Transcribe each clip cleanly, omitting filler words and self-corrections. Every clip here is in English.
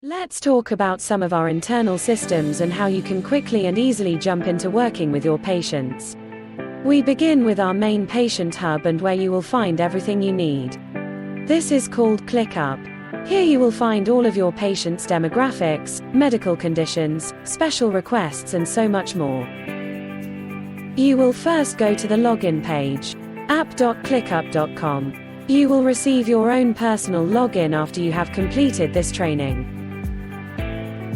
Let's talk about some of our internal systems and how you can quickly and easily jump into working with your patients. We begin with our main patient hub and where you will find everything you need. This is called ClickUp. Here you will find all of your patients' demographics, medical conditions, special requests and so much more. You will first go to the login page, app.clickup.com. You will receive your own personal login after you have completed this training.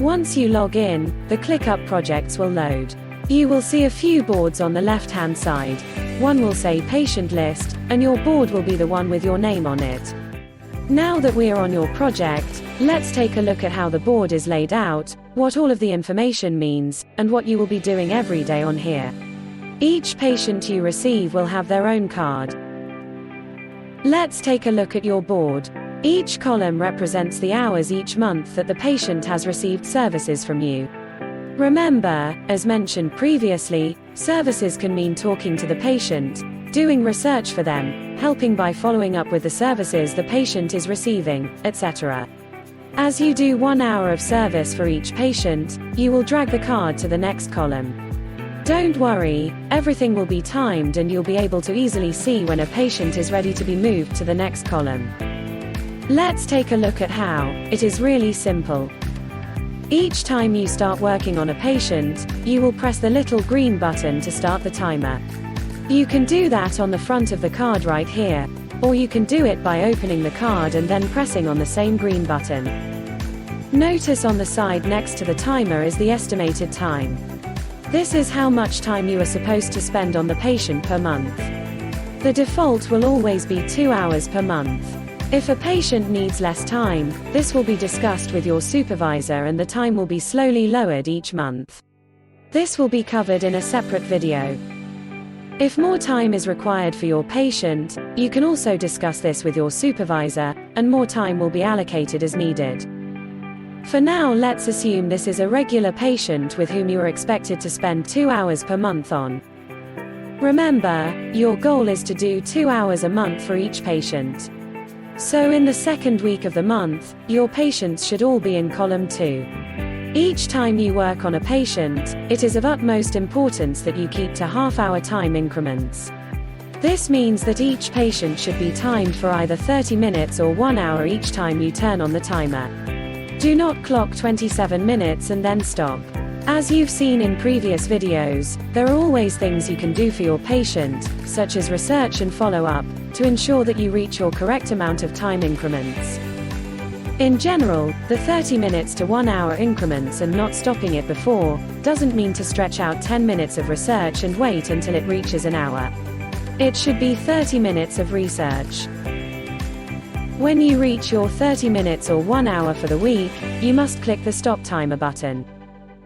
Once you log in, the ClickUp projects will load. You will see a few boards on the left-hand side. One will say Patient List, and your board will be the one with your name on it. Now that we are on your project, let's take a look at how the board is laid out, what all of the information means, and what you will be doing every day on here. Each patient you receive will have their own card. Let's take a look at your board. Each column represents the hours each month that the patient has received services from you. Remember, as mentioned previously, services can mean talking to the patient, doing research for them, helping by following up with the services the patient is receiving, etc. As you do 1 hour of service for each patient, you will drag the card to the next column. Don't worry, everything will be timed and you'll be able to easily see when a patient is ready to be moved to the next column. Let's take a look at how. It is really simple. Each time you start working on a patient, you will press the little green button to start the timer. You can do that on the front of the card right here, or you can do it by opening the card and then pressing on the same green button. Notice on the side next to the timer is the estimated time. This is how much time you are supposed to spend on the patient per month. The default will always be 2 hours per month. If a patient needs less time, this will be discussed with your supervisor and the time will be slowly lowered each month. This will be covered in a separate video. If more time is required for your patient, you can also discuss this with your supervisor, and more time will be allocated as needed. For now, let's assume this is a regular patient with whom you are expected to spend 2 hours per month on. Remember, your goal is to do 2 hours a month for each patient. So in the second week of the month, your patients should all be in column 2. Each time you work on a patient, it is of utmost importance that you keep to half-hour time increments. This means that each patient should be timed for either 30 minutes or 1 hour each time you turn on the timer. Do not clock 27 minutes and then stop. As you've seen in previous videos, there are always things you can do for your patient, such as research and follow-up, to ensure that you reach your correct amount of time increments. In general, the 30 minutes to 1 hour increments and not stopping it before, doesn't mean to stretch out 10 minutes of research and wait until it reaches an hour. It should be 30 minutes of research. When you reach your 30 minutes or 1 hour for the week, you must click the stop timer button.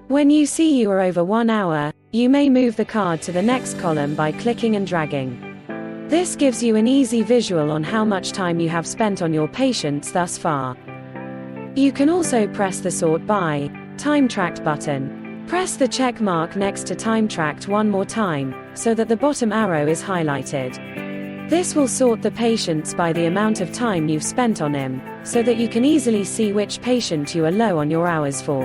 When you see you are over 1 hour, you may move the card to the next column by clicking and dragging. This gives you an easy visual on how much time you have spent on your patients thus far. You can also press the Sort by Time Tracked button. Press the check mark next to Time Tracked one more time, so that the bottom arrow is highlighted. This will sort the patients by the amount of time you've spent on him, so that you can easily see which patient you are low on your hours for.